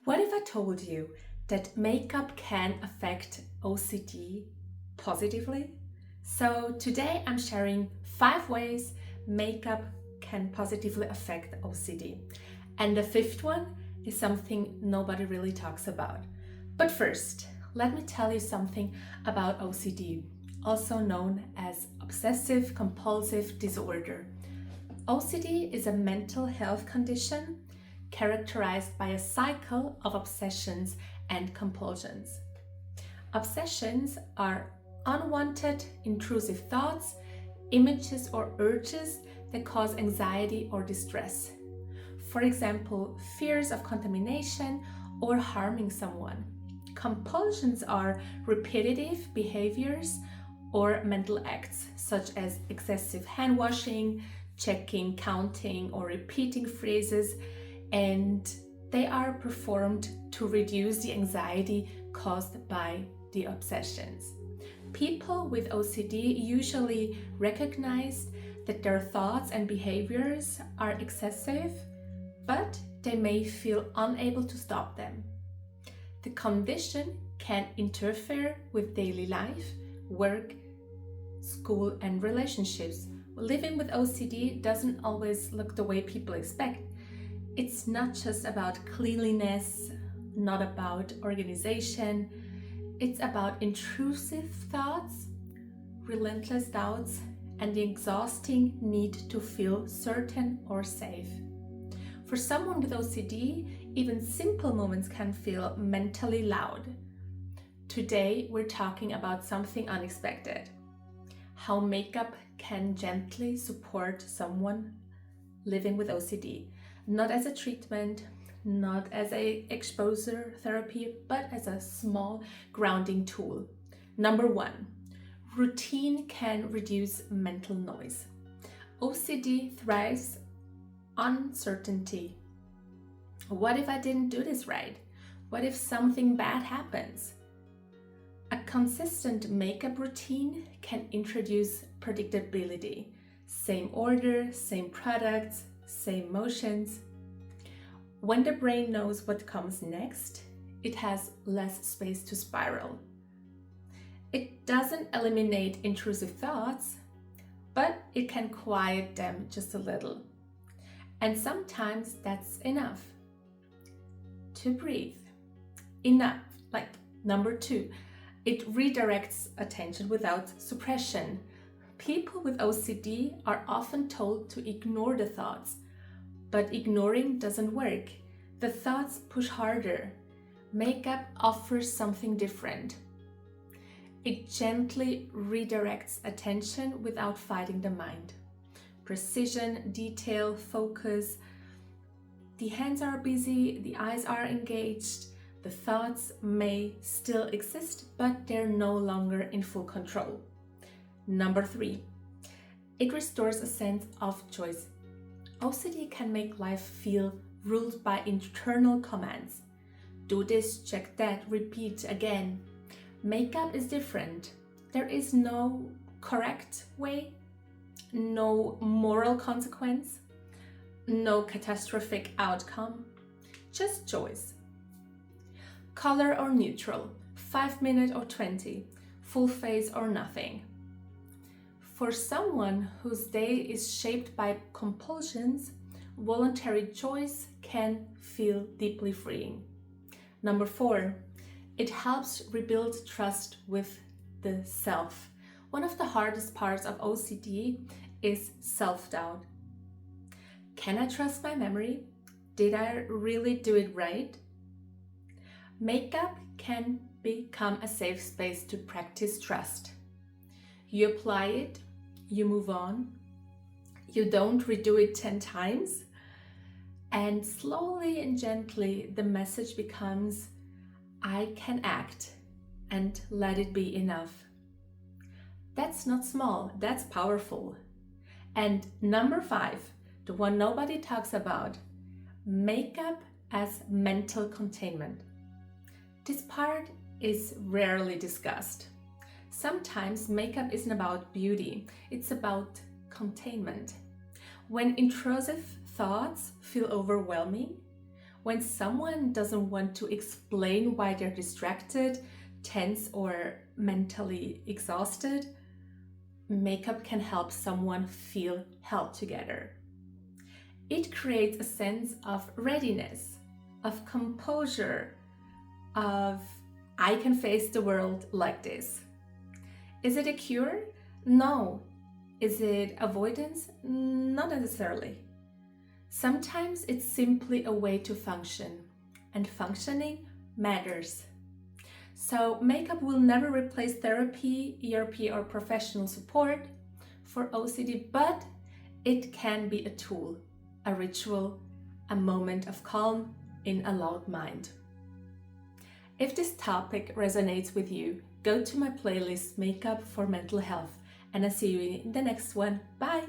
What if I told you that makeup can affect OCD positively? So today I'm sharing 5 ways makeup can positively affect OCD. And the fifth one is something nobody really talks about. But first, let me tell you something about OCD, also known as obsessive compulsive disorder. OCD is a mental health condition characterized by a cycle of obsessions and compulsions. Obsessions are unwanted, intrusive thoughts, images, or urges that cause anxiety or distress. For example, fears of contamination or harming someone. Compulsions are repetitive behaviors or mental acts, such as excessive hand washing, checking, counting, or repeating phrases, and they are performed to reduce the anxiety caused by the obsessions. People with OCD usually recognize that their thoughts and behaviors are excessive, but they may feel unable to stop them. The condition can interfere with daily life, work, school, and relationships. Living with OCD doesn't always look the way people expect. It's not just about cleanliness, not about organization. It's about intrusive thoughts, relentless doubts, and the exhausting need to feel certain or safe. For someone with OCD, even simple moments can feel mentally loud. Today, we're talking about something unexpected: how makeup can gently support someone living with OCD. Not as a treatment, not as an exposure therapy, but as a small grounding tool. Number 1, routine can reduce mental noise. OCD thrives on uncertainty. What if I didn't do this right? What if something bad happens? A consistent makeup routine can introduce predictability. Same order, same products, same motions. When the brain knows what comes next, it has less space to spiral. It doesn't eliminate intrusive thoughts, but it can quiet them just a little. And sometimes that's enough. To breathe. Enough. Like number 2, it redirects attention without suppression. People with OCD are often told to ignore the thoughts, but ignoring doesn't work. The thoughts push harder. Makeup offers something different. It gently redirects attention without fighting the mind. Precision, detail, focus. The hands are busy, the eyes are engaged. The thoughts may still exist, but they're no longer in full control. Number 3, it restores a sense of choice. OCD can make life feel ruled by internal commands. Do this, check that, repeat again. Makeup is different. There is no correct way, no moral consequence, no catastrophic outcome, just choice. Color or neutral, 5 minutes or 20, full face or nothing. For someone whose day is shaped by compulsions, voluntary choice can feel deeply freeing. Number 4, it helps rebuild trust with the self. One of the hardest parts of OCD is self-doubt. Can I trust my memory? Did I really do it right? Makeup can become a safe space to practice trust. You apply it, you move on, you don't redo it 10 times, and slowly and gently the message becomes, I can act, and let it be enough. That's not small, that's powerful. And number 5, the one nobody talks about, makeup as mental containment. This part is rarely discussed. Sometimes makeup isn't about beauty, it's about containment. When intrusive thoughts feel overwhelming, When someone doesn't want to explain why they're distracted, tense, or mentally exhausted, makeup can help someone feel held together. It creates a sense of readiness, of composure, of I can face the world like this. Is it a cure? No. Is it avoidance? Not necessarily. Sometimes it's simply a way to function, and functioning matters. So makeup will never replace therapy, ERP, or professional support for OCD, but it can be a tool, a ritual, a moment of calm in a loud mind. If this topic resonates with you, go to my playlist Makeup for Mental Health, and I'll see you in the next one. Bye!